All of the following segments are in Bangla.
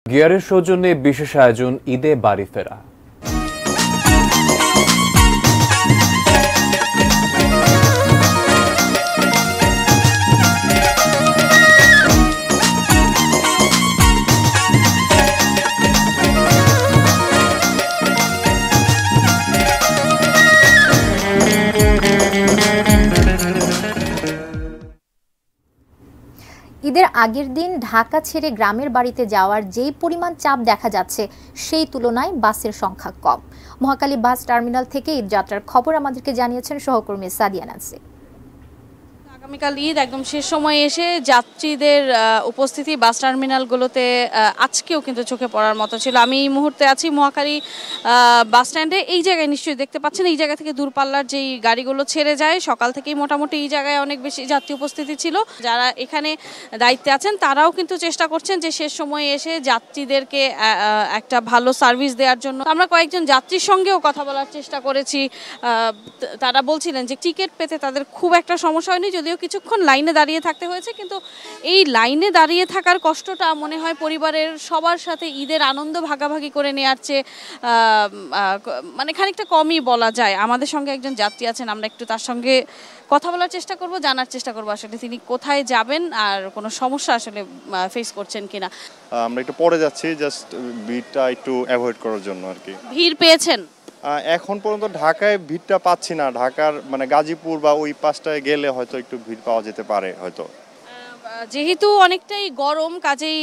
গিয়ারের সৌজন্যে বিশেষ আয়োজন ঈদে বাড়ি ফেরা। ঈদের আগের দিন ঢাকা ছেড়ে গ্রামের বাড়িতে যাওয়ার যেই পরিমাণ চাপ দেখা যাচ্ছে সেই তুলনায় বাসের সংখ্যা কম। মহাখালী বাস টার্মিনাল থেকে ঈদ যাত্রার খবর আমাদেরকে জানিয়েছেন সহকর্মী সাদিয়া নান্সি। আগামীকাল ঈদ একদম শেষ সময়ে এসে যাত্রীদের উপস্থিতি বাস টার্মিনালগুলোতে আজকেও কিন্তু চোখে পড়ার মতো ছিল। আমি এই মুহূর্তে আছি মহাখালী বাস স্ট্যান্ডে। এই জায়গায় নিশ্চয়ই দেখতে পাচ্ছেন, এই জায়গা থেকে দূরপাল্লার যেই গাড়িগুলো ছেড়ে যায় সকাল থেকেই মোটামুটি এই জায়গায় অনেক বেশি যাত্রী উপস্থিতি ছিল। যারা এখানে দায়িত্বে আছেন তারাও কিন্তু চেষ্টা করছেন যে শেষ সময়ে এসে যাত্রীদেরকে একটা ভালো সার্ভিস দেওয়ার জন্য। আমরা কয়েকজন যাত্রীর সঙ্গেও কথা বলার চেষ্টা করেছি। তারা বলছিলেন যে টিকিট পেতে তাদের খুব একটা সমস্যা হয়নি, যদিও কিছুক্ষণ লাইনে দাঁড়িয়ে থাকতে হয়েছে, কিন্তু এই লাইনে দাঁড়িয়ে থাকার কষ্টটা মনে হয় পরিবারের সবার সাথে ঈদের আনন্দ ভাগাভাগি করে নেওয়ার চেয়ে মানে খানিকটা কমই বলা যায়। আমাদের সঙ্গে একজন যাত্রী আছেন, আমরা একটু তার সঙ্গে কথা বলার চেষ্টা করব, জানার চেষ্টা করব আসলে তিনি কোথায় যাবেন আর কোনো সমস্যা আসলে ফেস করছেন কিনা। আমরা একটু পরে যাচ্ছি, জাস্ট ভিড়টা একটু অ্যাভয়েড করার জন্য আর কি। ভিড় পেয়েছেন? এখন পর্যন্ত ঢাকায় ভিড়টা পাচ্ছি না। ঢাকার মানে গাজীপুর বা ওই পাশটায় গেলে হয়তো একটু ভিড় পাওয়া যেতে পারে হয়তো। যেহেতু অনেকটাই গরম, কাজেই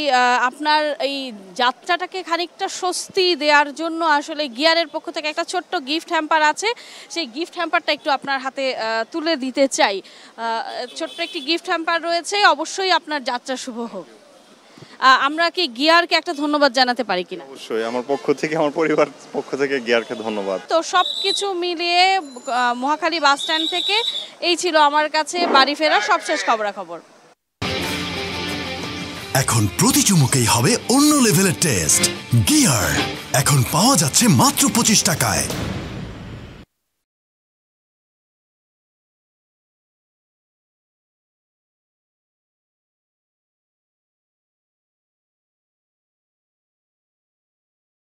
আপনার এই যাত্রাটাকে খানিকটা স্বস্তি দেওয়ার জন্য আসলে গিয়ারের পক্ষ থেকে একটা ছোট্ট গিফট হ্যাম্পার আছে, সেই গিফট হ্যাম্পারটা একটু আপনার হাতে তুলে দিতে চাই। ছোট্ট একটি গিফট হ্যাম্পার রয়েছে, অবশ্যই আপনার যাত্রা শুভ হোক। আমরা কি গিয়ারকে একটা ধন্যবাদ জানাতে পারি কিনা? অবশ্যই, আমার পক্ষ থেকে, আমার পরিবার পক্ষ থেকে গিয়ারকে ধন্যবাদ। তো সবকিছু মিলিয়ে মহাখালী বাস স্ট্যান্ড থেকে এই ছিল আমার কাছে বাড়ি ফেরার সবশেষ খবরাখবর। এখন প্রতি চুমুকেই হবে অন্য লেভেলের টেস্ট। গিয়ার এখন পাওয়া যাচ্ছে মাত্র 25 টাকায়।